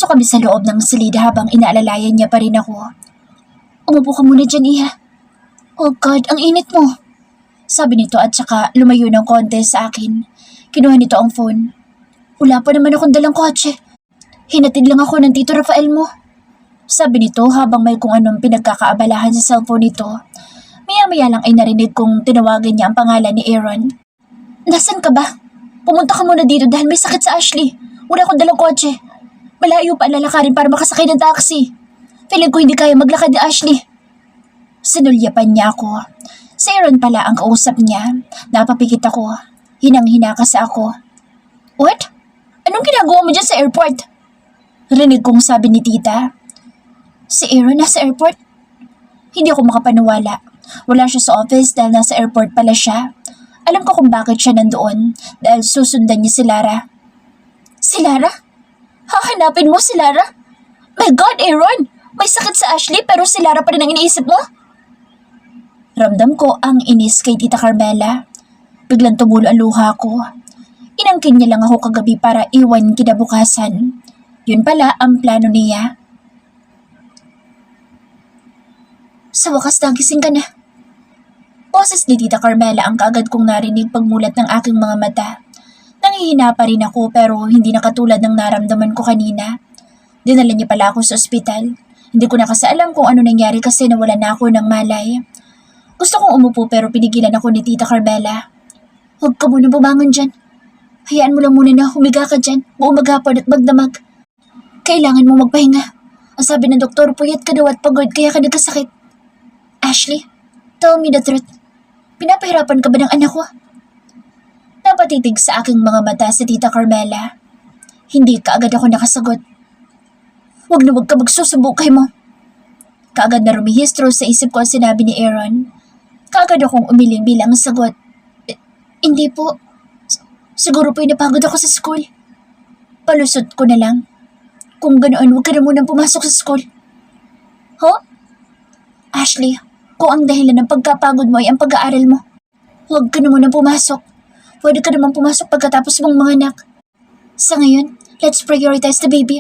Pumasok kami sa loob ng silid habang inaalalayan niya pa rin ako. Umupo ka muna dyan, Iha. Oh God, ang init mo. Sabi nito at saka lumayo ng konti sa akin. Kinuha nito ang phone. Wala pa naman akong dalang kotse. Hinatid lang ako ng Tito Rafael mo. Sabi nito habang may kung anong pinagkakaabalahan sa cellphone nito. Maya-maya lang ay narinig kong tinawagan niya ang pangalan ni Aaron. Nasaan ka ba? Pumunta ka muna dito dahil may sakit sa Ashley. Wala akong dalang kotse. Malayo pa ang lalakarin para makasakay ng taxi. Feeling ko hindi kaya maglakad ni Ashley. Sinulyapan niya ako. Si Aaron pala ang kausap niya. Napapikit ako. Hinang-hina kasi ako. What? Anong ginagawa mo dyan sa airport? Rinig kong sabi ni tita. Si Aaron nasa airport? Hindi ako makapaniwala. Wala siya sa office dahil nasa airport pala siya. Alam ko kung bakit siya nandoon dahil susundan niya si Lara. Si Lara? Hahanapin mo si Lara? My God, Aaron! May sakit sa Ashley pero si Lara pa rin ang iniisip mo? Ramdam ko ang inis kay Tita Carmela. Biglang tumulo ang luha ko. Inangkin niya lang ako kagabi para iwan kinabukasan. Yun pala ang plano niya. Sa wakas nagising ka na. Boses ni Tita Carmela ang kaagad kong narinig pagmulat ng aking mga mata. Nangihina pa rin ako pero hindi na katulad ng naramdaman ko kanina. Dinala niya pala ako sa ospital. Hindi ko na kasi alam kung ano nangyari kasi nawalan na ako ng malay. Gusto kong umupo pero pinigilan ako ni Tita Carmela. Huwag ka muna bumangon dyan. Hayaan mo lang muna na humiga ka dyan, buong maghapon at magdamag. Kailangan mo magpahinga. Ang sabi ng doktor, puyat ka daw at pagod kaya ka nagkasakit. Ashley, tell me the truth. Pinapahirapan ka ba ng anak ko? Napatitig sa aking mga mata si Tita Carmela. Hindi kaagad ako nakasagot. Huwag na huwag ka magsusubukay mo. Kaagad na rumihistro sa isip ko ang sinabi ni Aaron. Kaagad akong umiling bilang sagot. Hindi po. Siguro po napagod ako sa school. Palusot ko na lang. Kung ganoon, huwag ka na munang pumasok sa school. Huh? Ashley, kung ang dahilan ng pagkapagod mo ay ang pag-aaral mo, huwag ka na munang pumasok. Pwede ka naman pumasok pagkatapos mong mga anak. Sa ngayon, let's prioritize the baby.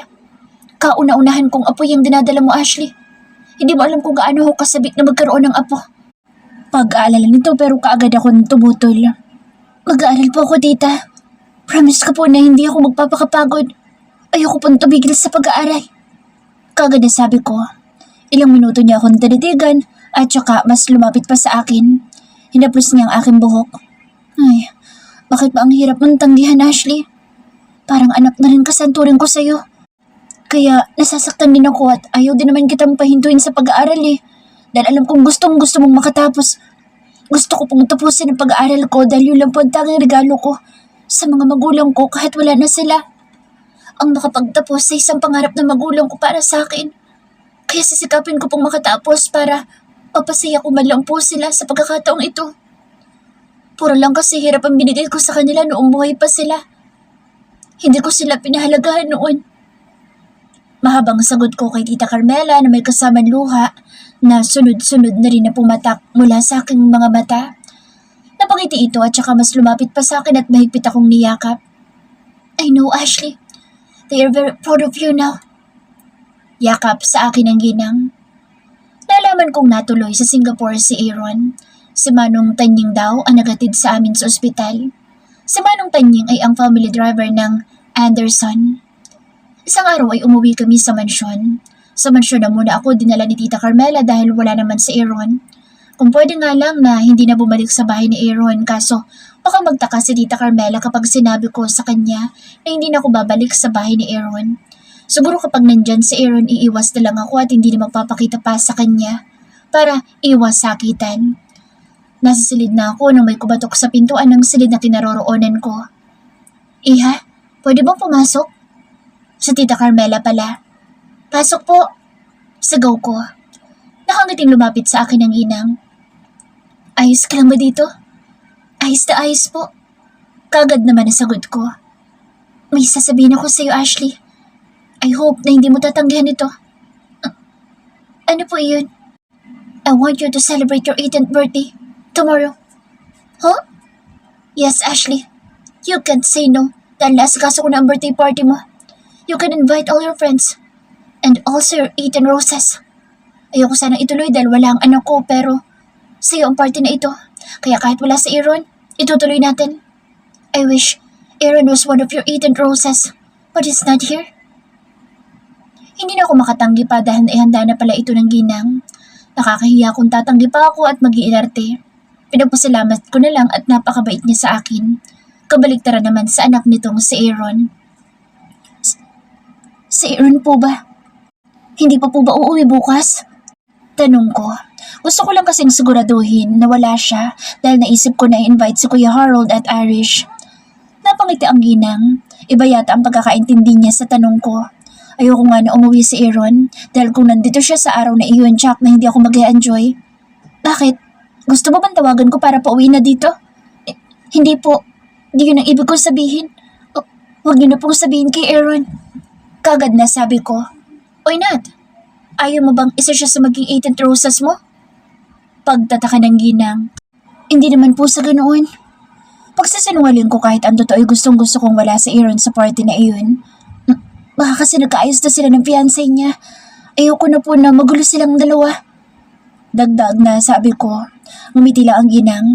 Kauna-unahan kong apo yung dinadala mo, Ashley. Hindi mo alam kung gaano ako kasabik na magkaroon ng apo. Pag-aalala nito pero kaagad akong tumutol. Mag-aaral po ako, tita. Promise ko po na hindi ako magpapakapagod. Ayoko pong tumigil sa pag-aaral. Kaagad na sabi ko. Ilang minuto niya akong tinitigan at saka mas lumapit pa sa akin. Hinaplos niya ang aking buhok. Ay, bakit ba ang hirap mong tanggihan, Ashley? Parang anak na rin kasanturin ko sa'yo. Kaya nasasaktan din ako at ayaw din naman kitang pahintuin sa pag-aaral eh. Dahil alam kong gustong gusto mong makatapos. Gusto ko pong tapusin ang pag-aaral ko dahil yun lang po ang tanging regalo ko sa mga magulang ko kahit wala na sila. Ang makapagtapos sa isang pangarap ng magulang ko para sa akin. Kaya sisikapin ko pong makatapos para mapasaya ko man lang po sila sa pagkakataong ito. Puro lang kasi hirap ang binigay ko sa kanila noong buhay pa sila. Hindi ko sila pinahalagahan noon. Mahabang sagot ko kay Tita Carmela na may kasamang luha na sunod-sunod na rin na pumatak mula sa aking mga mata. Napangiti ito at saka mas lumapit pa sa akin at mahigpit akong niyakap. I know, Ashley. They are very proud of you now. Yakap sa akin ang ginang. Nalaman kong natuloy sa Singapore si Aaron. Si Manong Tanying daw ang nagatid sa amin sa ospital. Si Manong Tanying ay ang family driver ng Anderson. Isang araw ay umuwi kami sa mansyon. Sa mansyon na muna ako dinala ni Tita Carmela dahil wala naman si Aaron. Kung pwede nga lang na hindi na bumalik sa bahay ni Aaron kaso baka magtaka si Tita Carmela kapag sinabi ko sa kanya na hindi na ako babalik sa bahay ni Aaron. Siguro kapag nandyan si Aaron iiwas na lang ako at hindi na magpapakita pa sa kanya para iwas sakitan. Nasa silid na ako nang may kubatok sa pintuan ng silid na kinaroroonan ko. Iha, pwede bang pumasok? Sa Tita Carmela pala. Pasok po. Sigaw ko. Nakangiting lumapit sa akin ang inang. Ayos ka lang ba dito? Ayos na ayos po. Kagad naman nasagot ko. May sasabihin ako sa iyo, Ashley. I hope na hindi mo tatanggihan ito. Ano po iyon? I want you to celebrate your 18th birthday tomorrow. Huh? Yes, Ashley. You can't say no dahil nasikaso ko na ang birthday party mo. You can invite all your friends. And also your Ethan Roses. Ayoko sanang ituloy dahil wala ang anak ko pero sa'yo ang party na ito. Kaya kahit wala si Aaron, itutuloy natin. I wish Aaron was one of your Ethan Roses, but he's not here. Hindi na ako makatanggi pa dahil ihanda na pala ito ng ginang. Nakakahiya kung tatanggi pa ako at mag-iinarte. Pinagpasalamat ko na lang at napakabait niya sa akin. Kabaligtaran naman sa anak nitong si Aaron. Si Aaron po ba? Hindi pa po ba uuwi bukas? Tanong ko. Gusto ko lang kasing siguraduhin na wala siya dahil naisip ko na i-invite si Kuya Harold at Irish. Napangiti ang ginang. Iba yata ang pagkakaintindi niya sa tanong ko. Ayoko nga na umuwi si Aaron dahil kung nandito siya sa araw na iyon tsak na hindi ako mag-enjoy. Bakit? Gusto mo bang tawagan ko para pauwi na dito? Hindi po. Di yun ang ibig kong sabihin. Huwag niyo na pong sabihin kay Aaron. Kagad na sabi ko. Oy Nat, ayaw mo bang isa siya sa maging 18th roses mo? Pagtataka ng ginang. Hindi naman po sa ganoon. Pagsasinungaling ko kahit ang totoo ay gustong gusto kong wala si Aaron sa party na iyon. Baka kasi nagkaayos na sila ng fiancé niya. Ayoko na po na magulo silang dalawa. Dagdag na sabi ko. Ngumiti lang ang ginang.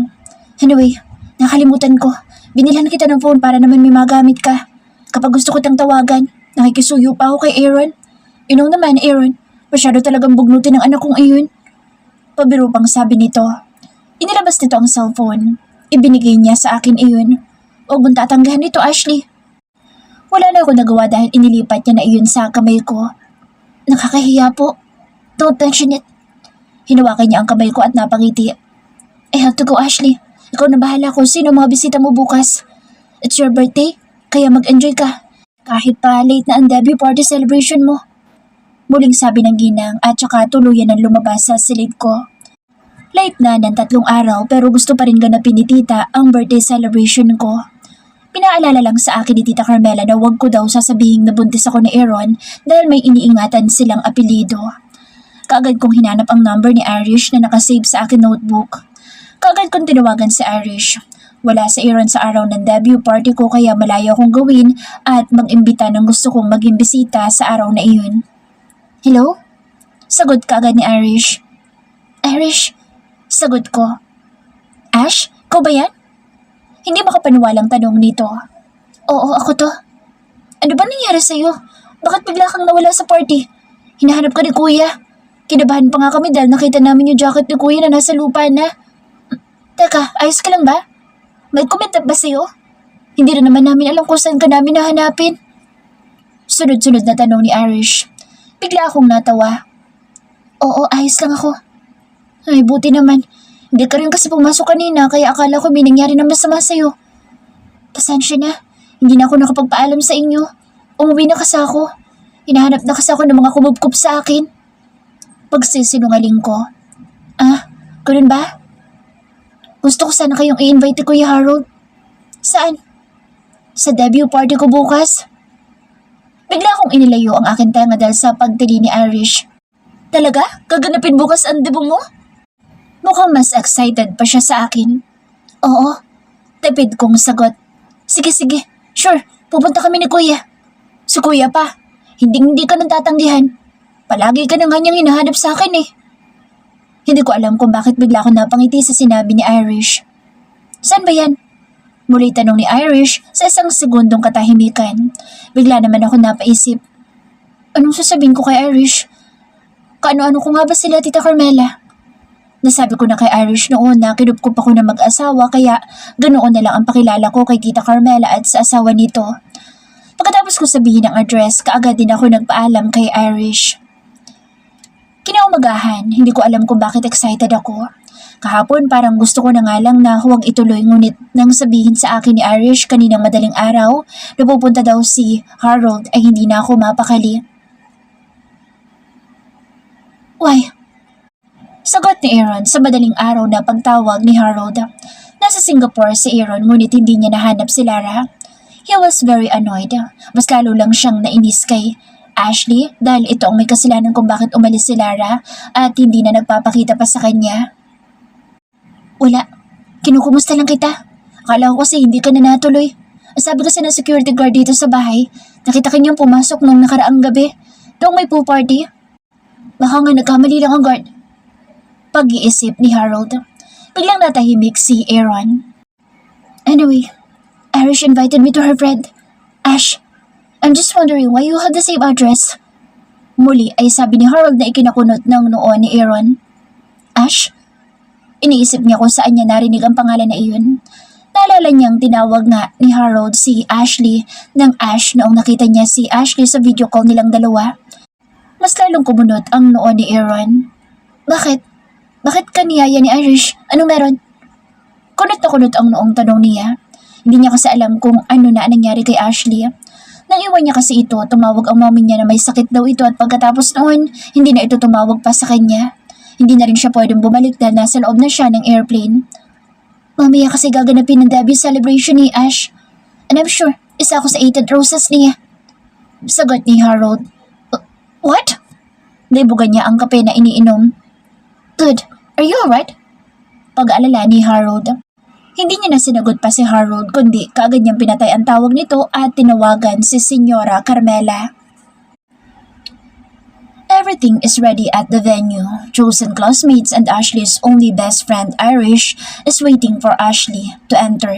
Anyway, nakalimutan ko. Binilhan kita ng phone para naman may magamit ka. Kapag gusto ko tang tawagan, nakikisuyo pa ako kay Aaron. You know naman, Aaron, masyado talagang bugnutin ng anak kong iyon. Pabiro pang sabi nito. Inilabas nito ang cellphone. Ibinigay niya sa akin iyon. Huwag mong tatanggahan nito, Ashley. Wala na ako nagawa dahil inilipat niya na iyon sa kamay ko. Nakakahiya po. Don't mention it. Hinawakan niya ang kamay ko at napangiti. I have to go, Ashley. Ikaw na bahala kung sino mga bisita mo bukas. It's your birthday, kaya mag-enjoy ka. Kahit pa late na ang debut party celebration mo. Muling sabi ng ginang at saka tuluyan ng lumabas sa silid ko. Late na ng 3 araw pero gusto pa rin ganapin ni tita ang birthday celebration ko. Pinaalala lang sa akin ni Tita Carmela na wag ko daw sasabihin na buntis ako ni Aaron dahil may iniingatan silang apelido. Kaagad kong hinanap ang number ni Irish na nakasave sa akin notebook. Kaagad kong tinawagan si Irish. Wala si Aaron sa araw ng debut party ko kaya malayo akong gawin at mag-imbita ng gusto kong maging bisita sa araw na iyon. Hello? Sagot kaagad ni Irish. Irish? Sagot ko. Ash? Ko ba yan? Hindi makapaniwalang tanong nito. Oo, ako to. Ano ba nangyari sa'yo? Bakit bigla kang nawala sa party? Hinahanap ka ni Kuya. Kinabahan pa nga kami dahil nakita namin yung jacket ni Kuya na nasa lupa na. Teka, ayos ka lang ba? May comment ba sa'yo? Hindi na naman namin alam kung saan ka namin nahanapin. Sunod-sunod na tanong ni Irish. Bigla akong natawa. Oo, ayos lang ako. Ay, buti naman. Hindi ka rin kasi pumasok kanina kaya akala ko may nangyari na masama sa'yo. Pasensya na. Hindi na ako nakapagpaalam sa inyo. Umuwi na kasi ako. Hinahanap na kasi ako ng mga kumubkob sa akin. Pagsisinungaling ko. Ah, ganun ba? Gusto ko sana kayong i-invite ni Kuya Harold. Saan? Sa debut party ko bukas. Bigla akong inilayo ang aking tenga dahil sa pagtili ni Irish. Talaga? Gaganapin bukas ang debut mo? Mukhang mas excited pa siya sa akin. Oo, tipid kong sagot. Sige, sure, pupunta kami ni Kuya. Si Kuya pa, hindi ka nang tatanggihan. Palagi ka na nga niyang hinahanap sa akin eh. Hindi ko alam kung bakit bigla ako napangiti sa sinabi ni Irish. Saan ba yan? Muli tanong ni Irish sa isang segundong katahimikan. Bigla naman ako napaisip. Anong sasabihin ko kay Irish? Kaano-ano ko nga ba sila, Tita Carmela? Nasabi ko na kay Irish noon na kinupkup ako na mag-asawa kaya ganoon na lang ang pakilala ko kay Tita Carmela at sa asawa nito. Pagkatapos ko sabihin ang address, kaagad din ako nagpaalam kay Irish. Kinaumagahan, hindi ko alam kung bakit excited ako. Kahapon parang gusto ko na nga lang na huwag ituloy ngunit nang sabihin sa akin ni Irish kaninang madaling araw na pupunta daw si Harold ay hindi na ako mapakali. Why? Sagot ni Aaron sa madaling araw na pagtawag ni Harold. Nasa Singapore si Aaron ngunit hindi niya nahanap si Lara. He was very annoyed. Mas lalo lang siyang nainis kay Ashley dahil ito ang may kasalanan kung bakit umalis si Lara at hindi na nagpapakita pa sa kanya. Wala. Kinukumusta lang kita. Akala ko kasi hindi ka na natuloy. Sabi kasi ng security guard dito sa bahay, Nakita kanyang pumasok nung nakaraang gabi, noong may pool party. Baka nga nagkamali lang ang guard. Pag-iisip ni Harold. Biglang natahimik si Aaron. Anyway, Irish invited me to her friend, Ash. I'm just wondering why you have the same address. Muli ay sabi ni Harold na ikinakunot ng noo ni Aaron. Ash? Iniisip niya kung saan niya narinig ang pangalan na iyon. Naalala niyang tinawag nga ni Harold si Ashley ng Ash noong nakita niya si Ashley sa video call nilang dalawa. Mas lalong kumunot ang noo ni Aaron. Bakit? Bakit kaniyaya ni Irish? Anong meron? Kunot na kunot ang noong tanong niya. Hindi niya kasi alam kung ano na nangyari kay Ashley. Nang iwan niya kasi ito, tumawag ang mommy niya na may sakit daw ito at pagkatapos noon, hindi na ito tumawag pa sa kanya. Hindi na rin siya pwedeng bumalik dahil nasa loob na siya ng airplane. Mamaya kasi gaganapin ng debut celebration ni Ash. And I'm sure, isa ako sa 8 roses niya. Sagot ni Harold. What? Naibugan niya ang kape na iniinom. Good. Are you alright? Pag-aalala ni Harold. Hindi niya na sinagot pa si Harold kundi kaagad niyang pinatay ang tawag nito at tinawagan si Senyora Carmela. Everything is ready at the venue. Chosen classmates and Ashley's only best friend Irish is waiting for Ashley to enter.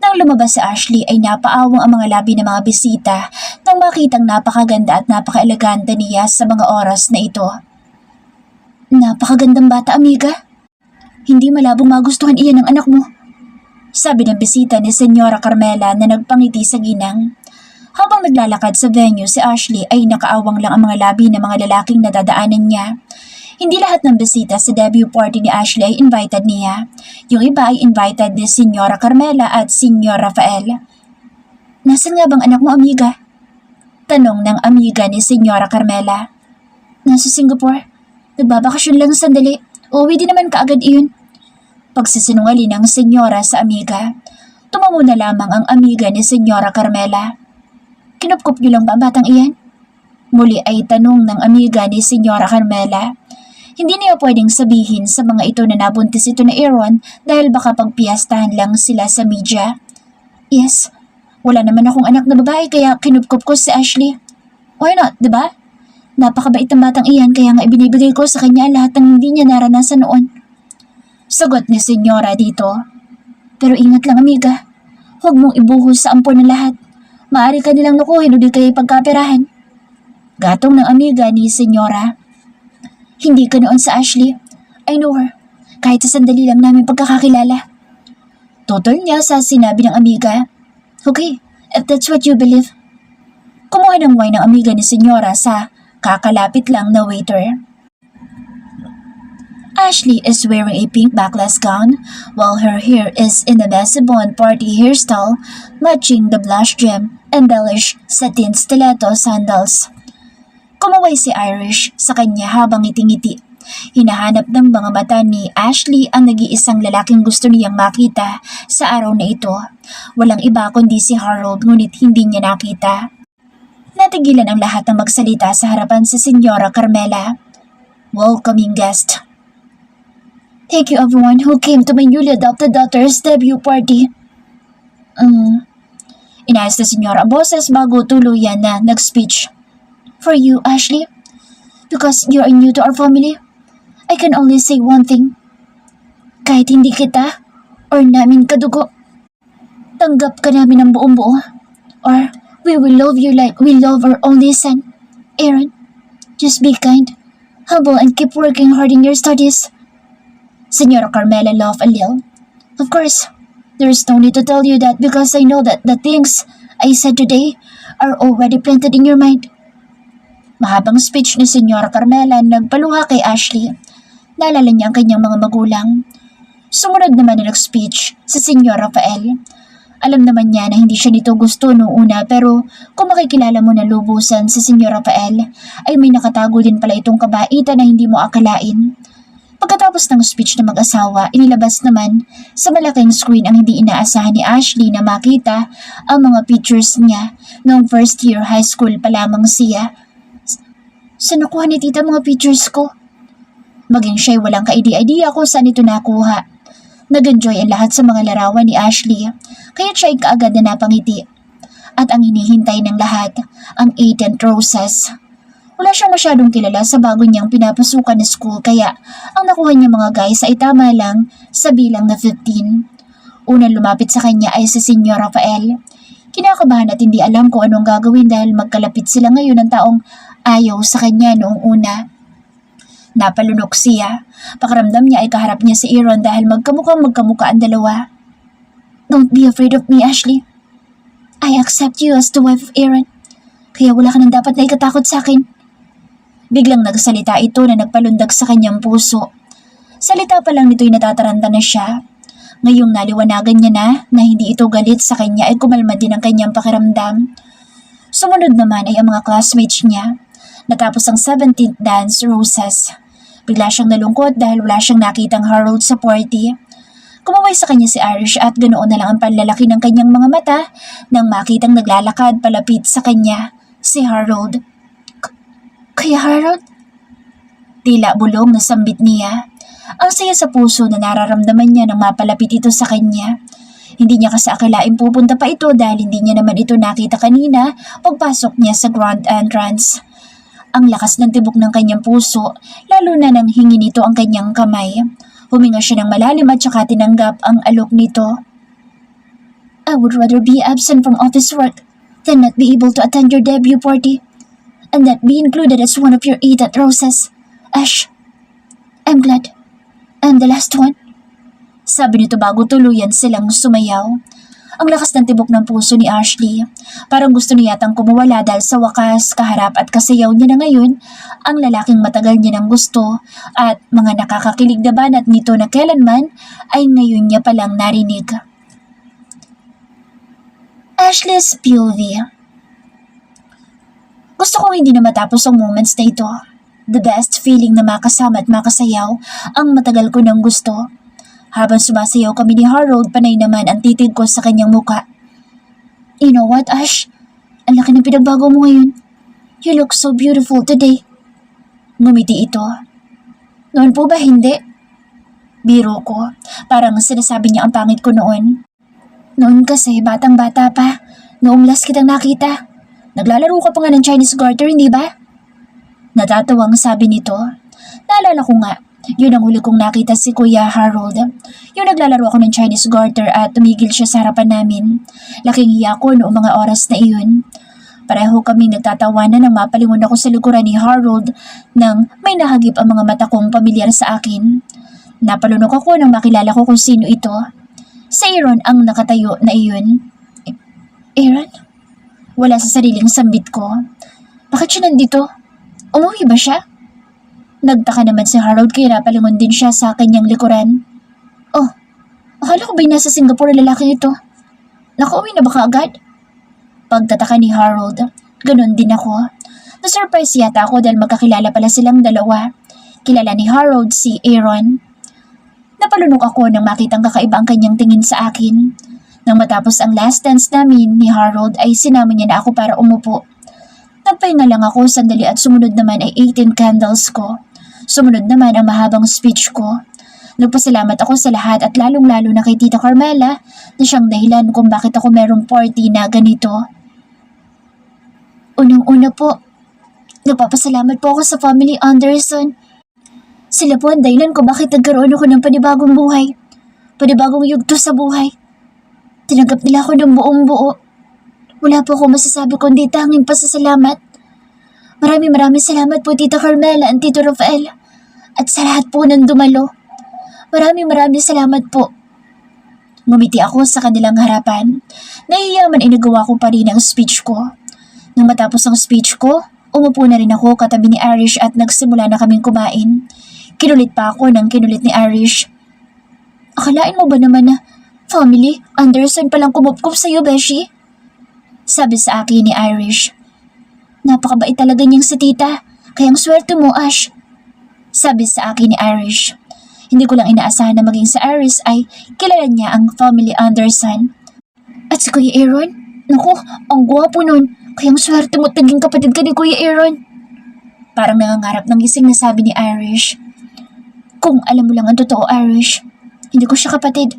Nang lumabas si Ashley ay napaawang ang mga labi ng mga bisita nang makitang napakaganda at napaka-elegante niya sa mga oras na ito. Napakagandang bata, amiga. Hindi malabong magustuhan iyan ng anak mo. Sabi ng bisita ni Senyora Carmela na nagpangiti sa ginang. Habang naglalakad sa venue si Ashley ay nakaawang lang ang mga labi ng mga lalaking nadadaanan niya. Hindi lahat ng bisita sa debut party ni Ashley ay invited niya. Yung iba ay invited ni Senyora Carmela at Senyor Rafael. Nasaan nga bang anak mo, amiga? Tanong ng amiga ni Senyora Carmela. Nasa Singapore. Nagbabakasyon lang sandali. Uuwi din naman kaagad iyon. Pagsisinungaling ng senyora sa amiga. Tumango na lamang ang amiga ni Senyora Carmela. Kinupkup niyo lang ba ang batang iyan? Muli ay tanong ng amiga ni Senyora Carmela. Hindi niya pwedeng sabihin sa mga ito na nabuntis ito na Aaron dahil baka pagpiyastahan lang sila sa media. Yes, wala naman akong anak na babae kaya kinupkup ko si Ashley. Why not, diba? Napakabait ang batang iyan kaya nga ibinibigay ko sa kanya lahat ng hindi niya naranasan noon. Sagot ni Senyora dito. Pero ingat lang, amiga. Huwag mong ibuhos sa ampon ng lahat. Maaari ka nilang lukuhin o di kayo pagkaperahan. Gatong ng amiga ni Senyora. Hindi ka noon sa Ashley. I know her. Kahit sa sandali lang namin pagkakakilala. Tutol niya sa sinabi ng amiga. Okay, if that's what you believe. Kumuha ng wine ng amiga ni Senyora sa kakalapit lang na waiter. Ashley is wearing a pink backless gown while her hair is in a messy blonde party hairstyle matching the blush gem embellished satin stiletto sandals. Kumuway si Irish sa kanya habang ngiti-ngiti. Hinahanap ng mga mata ni Ashley ang nag-iisang lalaking gusto niyang makita sa araw na ito. Walang iba kundi si Harold ngunit hindi niya nakita. Natigilan ang lahat ng magsalita sa harapan si Senyora Carmela. Welcoming guest. Thank you everyone who came to my newly adopted daughter's debut party. Inayos na senyora ang boses bago tuluyan na nag-speech. For you, Ashley, because you are new to our family, I can only say one thing. Kahit hindi kita or namin kadugo, tanggap ka namin ng buong buo. Or we will love you like we love our only son, Aaron. Just be kind, humble and keep working hard in your studies. Senyora Carmela laughed a little. Of course, there is no need to tell you that because I know that the things I said today are already planted in your mind. Mahabang speech ni Senyora Carmela nagpaluha kay Ashley. Naalala niya ang kanyang mga magulang. Sumunod naman na nag-speech si Senyor Rafael. Alam naman niya na hindi siya nito gusto noong una pero kung makikilala mo na lubusan si Senyor Rafael ay may nakatago din pala itong kabaitan na hindi mo akalain. Pagkatapos ng speech ng mag-asawa, inilabas naman sa malaking screen ang hindi inaasahan ni Ashley na makita ang mga pictures niya noong first year high school pa lamang siya. Saan nakuha ni tita mga pictures ko? Maging siya'y walang ka-idea kung saan ito nakuha. Nag-enjoy ang lahat sa mga larawan ni Ashley, kaya siya'y kaagad na napangiti. At ang hinihintay ng lahat, ang 18th roses. Wala siyang masyadong kilala sa bago niyang pinapasukan na school kaya ang nakuha niya mga guys ay tama lang sa bilang na 15. Unang lumapit sa kanya ay si Senyor Rafael. Kinakabahan at hindi alam kung anong gagawin dahil magkalapit sila ngayon ng taong ayaw sa kanya noong una. Napalunok siya. Pakiramdam niya ay kaharap niya si Aaron dahil magkamukhang magkamukha ang dalawa. Don't be afraid of me, Ashley. I accept you as the wife of Aaron. Kaya wala ka nang dapat na ikatakot sa akin. Biglang nagsalita ito na nagpalundag sa kanyang puso. Salita pa lang nito'y natataranta na siya. Ngayong naliwanagan niya na hindi ito galit sa kanya ay kumalma din ang kanyang pakiramdam. Sumunod naman ay ang mga classmates niya. Natapos ang 17th dance roses. Bigla siyang nalungkot dahil wala siyang nakitang Harold sa party. Kumaway sa kanya si Irish at ganoon na lang ang panlalaki ng kanyang mga mata nang makitang naglalakad palapit sa kanya, si Harold. Kaya Harold? Tila bulong na sambit niya. Ang saya sa puso na nararamdaman niya nang mapalapit ito sa kanya. Hindi niya kasi akalain pupunta pa ito dahil hindi niya naman ito nakita kanina pagpasok niya sa grand entrance. Ang lakas ng tibok ng kanyang puso, lalo na nang hingi nito ang kanyang kamay. Huminga siya ng malalim at saka tinanggap ang alok nito. I would rather be absent from office work than not be able to attend your debut party. And that be included as one of your 8th roses. Ash, I'm glad. I'm the last one. Sabi nito bago tuluyan silang sumayaw. Ang lakas ng tibok ng puso ni Ashley. Parang gusto niya yatang kumuwala dahil sa wakas, kaharap at kasayaw niya na ngayon ang lalaking matagal niya ng gusto at mga nakakakilig na banat nito na kailanman ay ngayon niya palang narinig. Ashley's POV. Gusto kong hindi na matapos ang moments na ito. The best feeling na makasama at makasayaw ang matagal ko ng gusto. Habang sumasayaw kami ni Harold, panay naman ang titig ko sa kanyang muka. You know what, Ash? Ang laki ng pinagbago mo ngayon. You look so beautiful today. Ngumiti ito. Noon po ba hindi? Biro ko. Parang sinasabi niya ang pangit ko noon. Noon kasi, batang-bata pa. Noong last kitang nakita. Naglalaro ka pa nga ng Chinese garter, hindi ba? Natatawang sabi nito. Naalala ko nga. Yun ang huli kong nakita si Kuya Harold. Yung naglalaro ako ng Chinese garter at tumigil siya sa harapan namin. Laking hiya ko noong mga oras na iyon. Pareho kaming nagtatawanan nang mapalingon ako sa likuran ni Harold nang may nahagip ang mga mata kong pamilyar sa akin. Napalunok ako nang makilala ko kung sino ito. Si Aaron ang nakatayo na iyon. Aaron? Wala sa sariling sambit ko. Bakit siya nandito? Umuwi ba siya? Nagtaka naman si Harold kaya napalingon din siya sa kanyang likuran. Oh, akala ko ba'y nasa Singapore lalaking ito? Nakauwi na ba kaagad? Pagtataka ni Harold, ganun din ako. Na-surprise yata ako dahil magkakilala pala silang dalawa. Kilala ni Harold si Aaron. Napalunok ako nang makitang kakaiba ang kanyang tingin sa akin. Nang matapos ang last dance namin ni Harold ay sinama niya na ako para umupo. Nagpahinga lang ako sandali at sumunod naman ay 18 candles ko. Sumunod naman ang mahabang speech ko. Nagpasalamat ako sa lahat at lalong-lalo na kay Tita Carmela na siyang dahilan kung bakit ako merong party na ganito. Unang-una po, nagpapasalamat po ako sa family Anderson. Sila po ang dahilan kung bakit nagkaroon ako ng panibagong buhay. Panibagong yugto sa buhay. Tinanggap nila ako ng buong buo. Wala po ako masasabi kundi tanging pasasalamat. Maraming salamat po Tita Carmela at Tito Rafael. At sa lahat po ng dumalo. Maraming salamat po. Ngumiti ako sa kanilang harapan. Nahiyaman ay nagawa ko pa rin ang speech ko. Nang matapos ang speech ko, umupo na rin ako katabi ni Irish at nagsimula na kaming kumain. Kinulit pa ako ng kinulit ni Irish. Akalain mo ba naman na family Anderson palang kumupkup sa'yo, Beshi? Sabi sa akin ni Irish. Napakabait talaga niyang si tita, kayang swerte mo, Ash. Sabi sa akin ni Irish. Hindi ko lang inaasahan na maging sa Irish ay kilala niya ang family Anderson. At si Kuya Aaron? Naku, ang gwapo nun. Kayang swerte mo at naging kapatid ka ni Kuya Aaron. Parang nangangarap ng gising na sabi ni Irish. Kung alam mo lang ang totoo, Irish, hindi ko siya kapatid.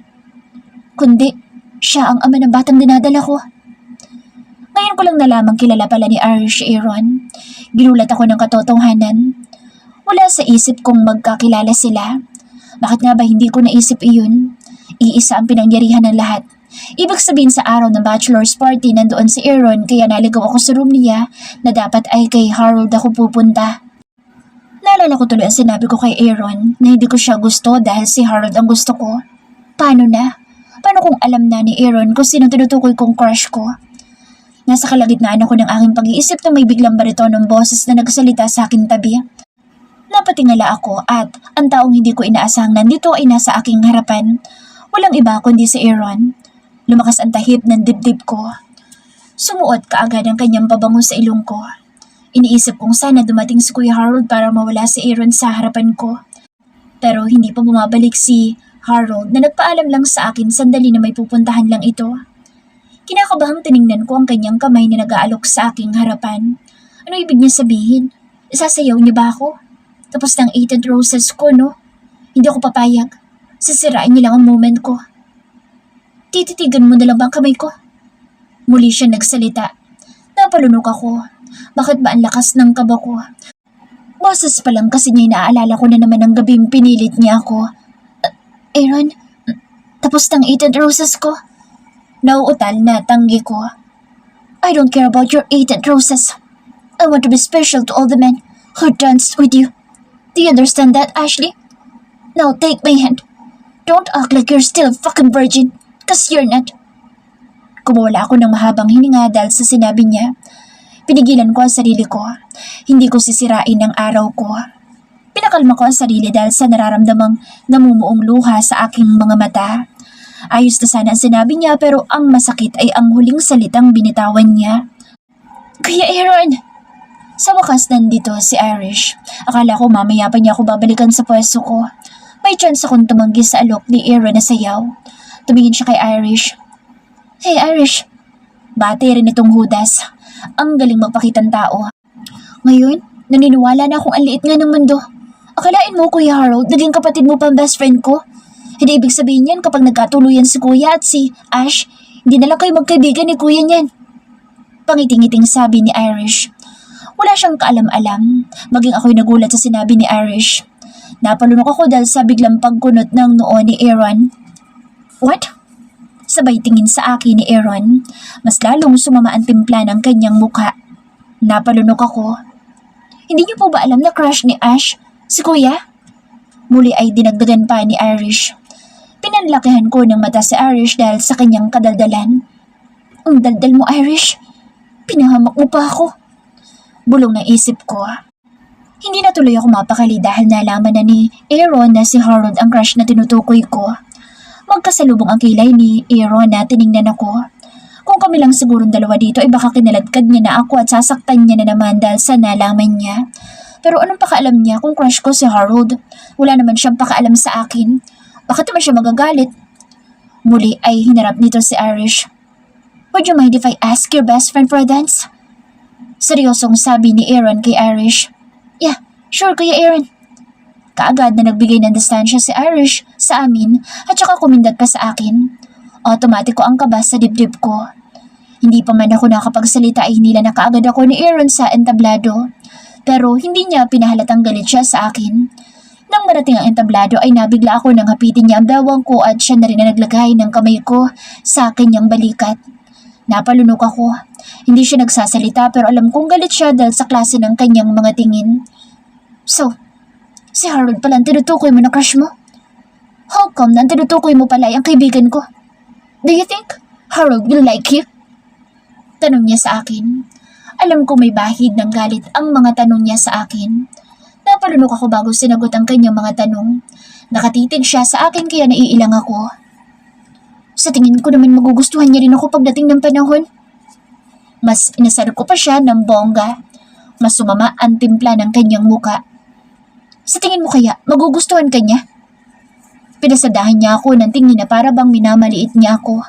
Kundi, siya ang ama ng batang dinadala ko. Ngayon ko lang nalamang kilala pala ni Irish Aaron. Ginulat ako ng katotohanan. Wala sa isip kong magkakilala sila. Bakit nga ba hindi ko naisip iyon? Iisa ang pinangyarihan ng lahat. Ibig sabihin sa araw ng bachelor's party nandoon si Aaron kaya naligaw ako sa room niya na dapat ay kay Harold ako pupunta. Naalala ko tuloy ang sinabi ko kay Aaron na hindi ko siya gusto dahil si Harold ang gusto ko. Paano na? Paano kung alam na ni Aaron kung sino tinutukoy kong crush ko? Nasa kalagitnaan ako ng aking pag-iisip na may biglang baritonong boses na nagsalita sa aking tabi. Napatingala ako at ang taong hindi ko inaasahang nandito ay nasa aking harapan. Walang iba kundi si Aaron. Lumakas ang tahip ng dibdib ko. Sumuot kaagad ang kanyang pabango sa ilong ko. Iniisip kong sana dumating si Kuya Harold para mawala si Aaron sa harapan ko. Pero hindi pa bumabalik si Harold na nagpaalam lang sa akin sandali na may pupuntahan lang ito. Kinakabahang tiningnan ko ang kanyang kamay na nag-aalok sa aking harapan. Ano ibig niya sabihin? Isasayaw niya ba ako? Tapos ng 8 roses ko, no? Hindi ako papayag. Sisirain niya lang ang moment ko. Tititigan mo na lang ba ang kamay ko? Muli siya nagsalita. Napalunok ako. Bakit ba ang lakas ng kaba ko? Boses pa lang kasi niya inaalala ko na naman ang gabing pinilit niya ako. Aaron, tapos ng 8 roses ko? Nauutal na tanggi ko. I don't care about your 8 roses. I want to be special to all the men who danced with you. Do you understand that, Ashley? Now take my hand. Don't act like you're still a fucking virgin. Cause you're not. Kumawala ako ng mahabang hininga dahil sa sinabi niya. Pinigilan ko ang sarili ko. Hindi ko sisirain ang araw ko. Pinakalma ko ang sarili dahil sa nararamdamang namumuong luha sa aking mga mata. Ayos na sana ang sinabi niya pero ang masakit ay ang huling salitang binitawan niya. Kuya Aaron! Sa wakas nandito si Irish. Akala ko mamaya pa niya ako babalikan sa pwesto ko. May chance akong tumanggi sa alok ni Aaron na sayaw. Tumingin siya kay Irish. Hey Irish! Bati rin itong Judas. Ang galing magpakitang tao. Ngayon, naniniwala na akong ang liit nga ng mundo. Akalain mo, Kuya Harold, naging kapatid mo pa ang best friend ko? Hindi ibig sabihin yan kapag nagkatuluyan si Kuya at si Ash, hindi na lang kayo magkaibigan ni Kuya niyan. Pangiting-iting sabi ni Irish. Wala siyang kaalam-alam, maging ako'y nagulat sa sinabi ni Irish. Napalunok ako dahil sa biglang pagkunot ng noo ni Aaron. What? Sabay tingin sa akin ni Aaron. Mas lalong sumama ang timpla ng kanyang mukha. Napalunok ako. Hindi niyo po ba alam na crush ni Ash, si Kuya? Muli ay dinagdagan pa ni Irish. Pinanlakihan ko ng mata si Irish dahil sa kanyang kadaldalan. Ang daldal mo, Irish. Pinahamak mo pa ako. Bulong na isip ko. Hindi na tuloy ako mapakali dahil nalaman na ni Aaron na si Harold ang crush na tinutukoy ko. Magkasalubong ang kilay ni Aaron na tiningnan ako. Kung kami lang sigurong dalawa dito ay baka kinaladkad niya na ako at sasaktan niya na naman dahil sa nalaman niya. Pero anong pakaalam niya kung crush ko si Harold? Wala naman siyang pakaalam sa akin. Bakit naman siya magagalit? Muli ay hinarap nito si Irish. Would you mind if I ask your best friend for a dance? Seryosong sabi ni Aaron kay Irish. Yeah, sure Kuya Aaron. Kaagad na nagbigay ng distansya si Irish sa amin at saka kumindat pa sa akin. Automatiko ang kaba sa dibdib ko. Hindi pa man ako nakapagsalita ay hinila na kaagad ako ni Aaron sa entablado. Pero hindi niya pinahalatang galit siya sa akin. Nang marating ang entablado ay nabigla ako nang hapitin niya ang bewang ko at siya na rin na naglagay ng kamay ko sa kanyang balikat. Napalunok ako. Hindi siya nagsasalita pero alam kong galit siya dahil sa klase ng kanyang mga tingin. So, si Harold pala ang tinutukoy mo na crush mo? How come na ang tinutukoy mo pala ay ang kaibigan ko? Do you think Harold will like you? Tanong niya sa akin. Alam ko may bahid ng galit ang mga tanong niya sa akin. Napalunok ako bago sinagot ang kanyang mga tanong. Nakatitig siya sa akin kaya naiilang ako. Sa tingin ko naman magugustuhan niya rin ako pagdating ng panahon. Mas inasar ko pa siya ng bongga. Mas sumama ang timpla ng kanyang muka. Sa tingin mo kaya magugustuhan ka niya? Pinasadahan niya ako ng tingin na para bang minamaliit niya ako.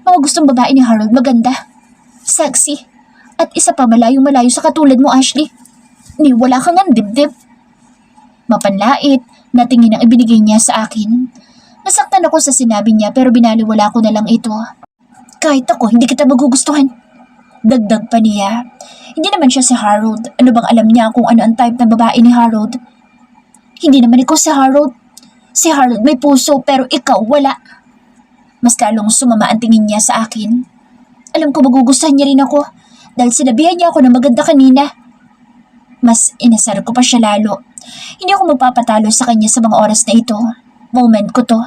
Mga gustong babae ni Harold maganda, sexy, at isa pa malayong-malayo sa katulad mo, Ashley. Ni wala kang ang dibdib. Mapanlait na tingin ang ibinigay niya sa akin. Nasaktan ako sa sinabi niya pero binaliwala ko na lang ito. Kahit ako, hindi kita magugustuhan. Dagdag pa niya. Hindi naman siya si Harold. Ano bang alam niya kung ano ang type na babae ni Harold? Hindi naman ikaw si Harold. Si Harold may puso pero ikaw wala. Mas lalong sumama ang tingin niya sa akin. Alam ko magugustuhan niya rin ako dahil sinabihan niya ako na maganda kanina. Mas inasar ko pa siya lalo. Hindi ako magpapatalo sa kanya sa mga oras na ito. Moment ko to.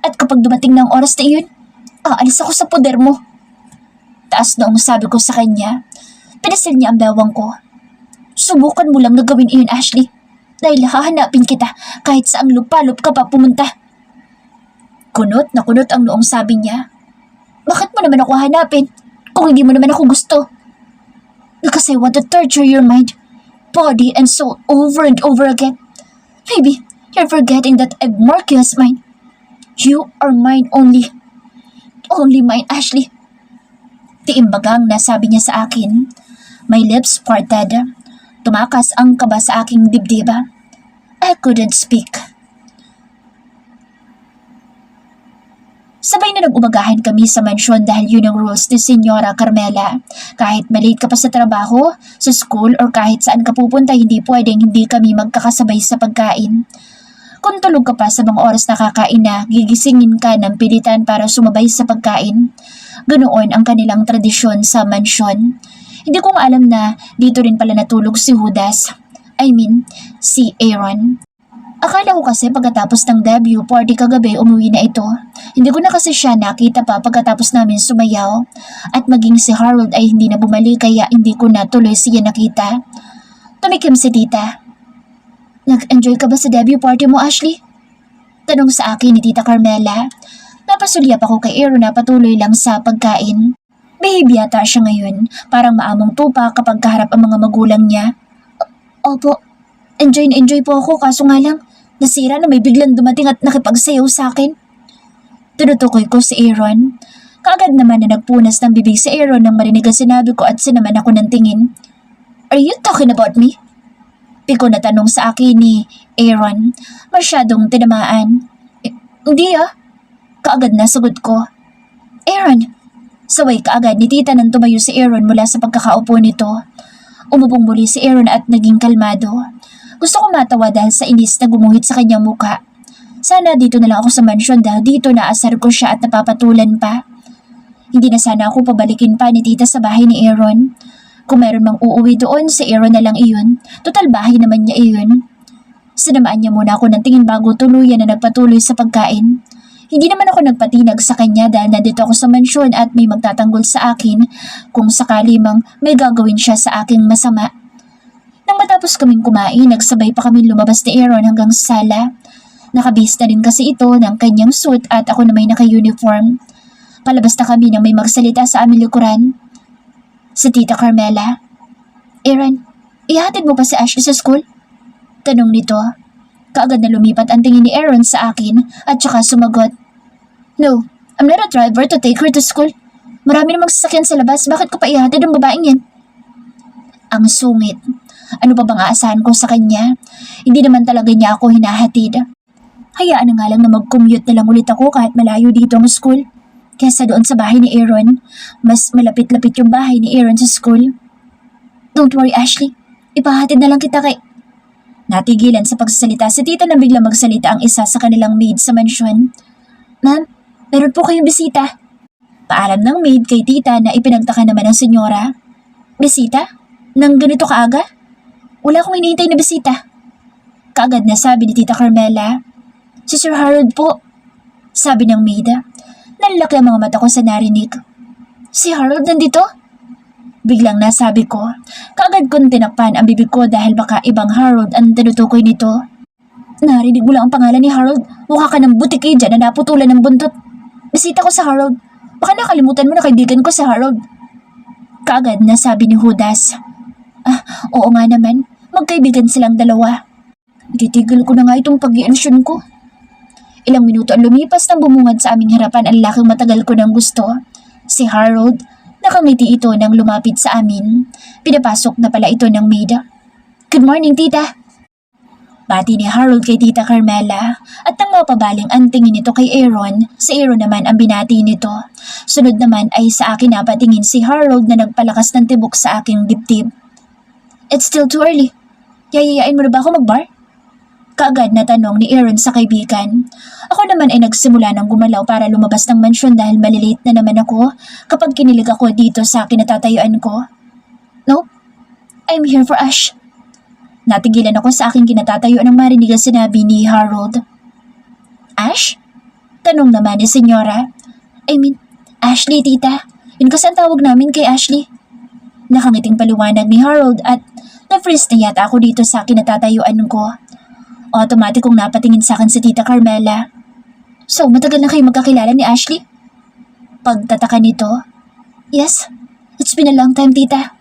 At kapag dumating na ang oras na iyon, aalis ako sa poder mo. Taas noong sabi ko sa kanya. Pinasil niya ang bewang ko. Subukan mo lang na gawin iyon, Ashley. Dahil hahanapin kita kahit saang lupalop ka pa pumunta. Kunot na kunot ang noong sabi niya. Bakit mo naman ako hanapin kung hindi mo naman ako gusto? Because I want to torture your mind, body and soul over and over again. Maybe you're forgetting that I've marked you as mine. You are mine only. Only mine, Ashley. Tiimbagang nasabi niya sa akin. My lips parted. Tumakas ang kaba sa aking dibdib. I couldn't speak. Sabay na nag-umagahan kami sa mansyon dahil yun ang rules ni Senyora Carmela. Kahit malate ka pa sa trabaho, sa school, or kahit saan ka pupunta, hindi pwedeng hindi kami magkakasabay sa pagkain. Kung tulog ka pa sa mga oras na kakain na, gigisingin ka ng pilitan para sumabay sa pagkain. Ganoon ang kanilang tradisyon sa mansyon. Hindi ko nga alam na dito rin pala natulog si Judas. I mean, si Aaron. Akala ko kasi pagkatapos ng debut party kagabi umuwi na ito. Hindi ko na kasi siya nakita pa pagkatapos namin sumayaw. At maging si Harold ay hindi na bumalik kaya hindi ko na tuloy siya nakita. Tumikim si tita. Nag-enjoy ka ba sa debut party mo, Ashley? Tanong sa akin ni Tita Carmela. Napasulyap ako kay Aaron na patuloy lang sa pagkain. Behave yata siya ngayon, parang maamong tupa kapag kaharap ang mga magulang niya. Opo, enjoy na enjoy po ako kaso nga lang, nasira na may biglang dumating at nakipagsayaw sa akin. Tinutukoy ko si Aaron. Kaagad naman na nagpunas ng bibig si Aaron nang marinig ang sinabi ko at sinaman ako ng tingin. Are you talking about me? Piko na tanong sa akin ni Aaron, masyadong tinamaan. Hindi ah. Kaagad na sagot ko. Aaron! Saway kaagad ni tita nang tumayo si Aaron mula sa pagkakaupo nito. Umubong muli si Aaron at naging kalmado. Gusto ko matawa dahil sa inis na gumuhit sa kanyang muka. Sana dito na lang ako sa mansyon dahil dito naasar ko siya at napapatulan pa. Hindi na sana ako pabalikin pa ni tita sa bahay ni Aaron. Kung meron mang uuwi doon, si Aaron na lang iyon. Total bahay naman niya iyon. Sinamaan niya muna ako ng tingin bago tuluyan na nagpatuloy sa pagkain. Hindi naman ako nagpatinag sa kanya dahil nandito ako sa mansyon at may magtatanggol sa akin kung sakali mang may gagawin siya sa aking masama. Nang matapos kaming kumain, nagsabay pa kami lumabas ni Aaron hanggang sa sala. Nakabihis na rin kasi ito ng kanyang suit at ako na may naka-uniform. Palabas na kami nang may magsalita sa aming likuran. Si Tita Carmela. Aaron, ihatid mo pa si Ashley sa school? Tanong nito. Kaagad na lumipat ang tingin ni Aaron sa akin at saka sumagot. No, I'm not a driver to take her to school. Marami namang sasakyan sa labas, bakit ko pa ihatid ang babaeng yan? Ang sungit. Ano pa bang aasahan ko sa kanya? Hindi naman talaga niya ako hinahatid. Hayaan na nga lang na mag-commute na lang ulit ako kahit malayo dito ang school. Kesa doon sa bahay ni Aaron, mas malapit-lapit yung bahay ni Aaron sa school. Don't worry, Ashley. Ipahatid na lang kita kay... Natigilan sa pagsasalita si tita na bigla magsalita ang isa sa kanilang maid sa mansyon. Ma'am, meron po kayong bisita. Paalam ng maid kay tita na ipinagtaka naman ng senyora. Bisita? Nang ganito kaaga? Wala akong hinihintay na bisita. Kaagad na sabi ni Tita Carmela. Si Sir Harold po. Sabi ng maid. Nanlaki ang mga mata ko sa narinig. Si Harold nandito? Biglang nasabi ko. Kaagad kong tinakpan ang bibig ko dahil baka ibang Harold ang tinutukoy nito. Narinig mo lang ang pangalan ni Harold. Mukha ka ng butiki dyan na naputulan ng buntot. Bisita ko sa Harold. Baka nakalimutan mo na kaibigan ko sa Harold. Kaagad na sabi ni Judas. Oo nga naman. Magkaibigan silang dalawa. Titigil ko na nga itong pag-iensyon ko. Ilang minuto ang lumipas nang bumungad sa aming harapan ang laking matagal ko ng gusto. Si Harold. Nakangiti ito nang lumapit sa amin. Pinapasok na pala ito ng maid. Good morning, tita. pagbati ni Harold kay Tita Carmela at nang mapabaling ang tingin nito kay Aaron, si Aaron naman ang binati nito. Sunod naman ay sa akin napatingin si Harold na nagpalakas ng tibok sa aking dibdib. It's still too early. Yayayain mo na ba ako mag-bar? Kaagad na tanong ni Aaron sa kaibigan. Ako naman ay nagsimula ng gumalaw para lumabas ng mansyon dahil malilate na naman ako kapag kinilig ako dito sa kinatatayuan ko. Nope, I'm here for Ash. Natigilan ako sa aking kinatatayuan ng marinig ang sinabi ni Harold. Ash? Tanong naman ni Senyora. I mean, Ashley, tita. Yun kasi ang tawag namin kay Ashley. Nakangiting paliwanag ni Harold at na-freeze na yata ako dito sa kinatatayuan ko. Automatikong napatingin sa akin si Tita Carmela. So, matagal na kayo magkakilala ni Ashley? Pagtataka nito. Yes, it's been a long time, tita.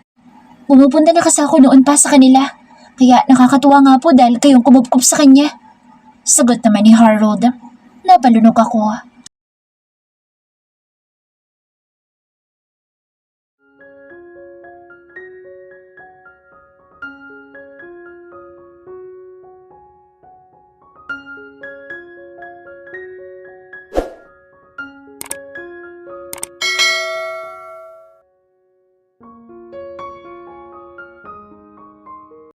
Pumupunta na kasi ako noon pa sa kanila. Kaya nakakatuwa nga po dahil kayong kumupkup sa kanya. Sagot naman ni Harold. Napalunok ako.